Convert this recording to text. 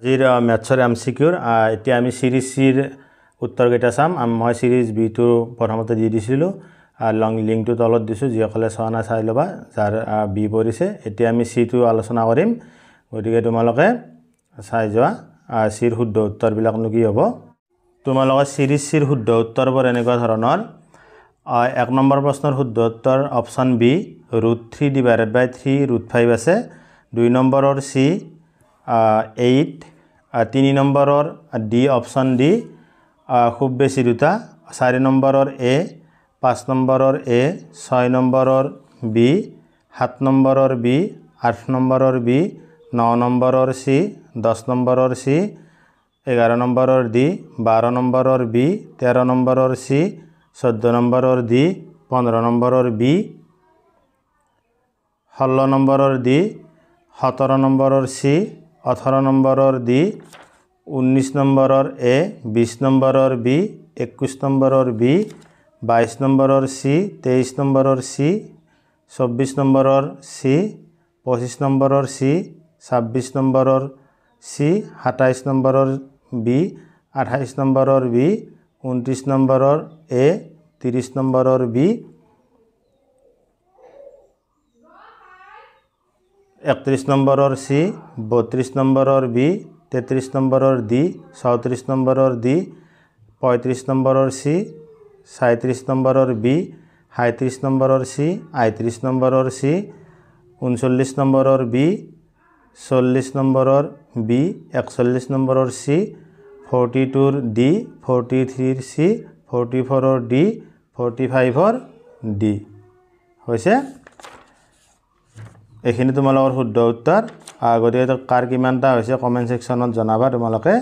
আজিৰ মেথছৰ MCQৰ এতিয়া আমি সিৰিজ সিৰ উত্তৰকেইটা চাম। মই সিৰিজ বিটো প্ৰথমতে দি দিছিলোঁ, লিংকটো তলত দিছোঁ, যিসকলে চোৱা নাই চাই ল'বা যাৰ বি পৰিছে। এতিয়া আমি সিটো আলোচনা কৰিম, গতিকে তোমালোকে চাই যোৱা সিৰ শুদ্ধ উত্তৰবিলাকনো কি হ'ব। তোমালোকে সিৰিজ সিৰ শুদ্ধ উত্তৰবোৰ এনেকুৱা ধৰণৰ। 1 নম্বৰ প্ৰশ্নৰ শুদ্ধ উত্তৰ অপশ্যন বি √3/3 √5 আছে। 2 নম্বৰৰ চি 8, 3 নম্বৰৰ ডি অপশ্যন ডি খুব বেছি 2টা, 4 নম্বৰৰ এ, 5 নম্বৰৰ এ, 6 নম্বৰৰ বি, 7 নম্বৰৰ বি, 8 নম্বৰৰ বি, 9 নম্বৰৰ চি, 10 নম্বৰৰ চি, 11 নম্বৰৰ ডি, 12 নম্বৰৰ বি, 13 নম্বৰৰ চি, 14 নম্বৰৰ ডি, 15 নম্বৰৰ বি, 16 নম্বৰৰ ডি, 17 নম্বৰৰ চি, 18 নম্বৰৰ ডি, 19 নম্বৰৰ এ, 20 নম্বৰৰ বি, 21 নম্বৰৰ বি, 22 নম্বৰৰ চি, 23 নম্বৰৰ চি, 24 নম্বৰৰ চি, 25 নম্বৰৰ চি, 26 নম্বৰৰ চি, 27 নম্বৰৰ বি, 28 নম্বৰৰ বি, 29 নম্বৰৰ এ, 30 নম্বৰৰ বি, 31 নম্বৰৰ চি, 32 নম্বৰৰ বি, 33 নম্বৰৰ ডি, 34 নম্বৰৰ ডি, 35 নম্বৰৰ চি, 37 নম্বৰৰ বি, 37 নম্বৰৰ চি, 38 নম্বৰৰ চি, 39 নম্বৰৰ বি, 40 নম্বৰৰ বি, 41 নম্বৰৰ চি, 42ৰ ডি, 43ৰ চি, 44ৰ ডি, 45ৰ ডি হৈছে। এইখিনি তোমালোকৰ শুদ্ধ উত্তৰ। গতিকে কাৰ কিমানটা হৈছে কমেণ্ট ছেকশ্যনত জনাবা তোমালোকে।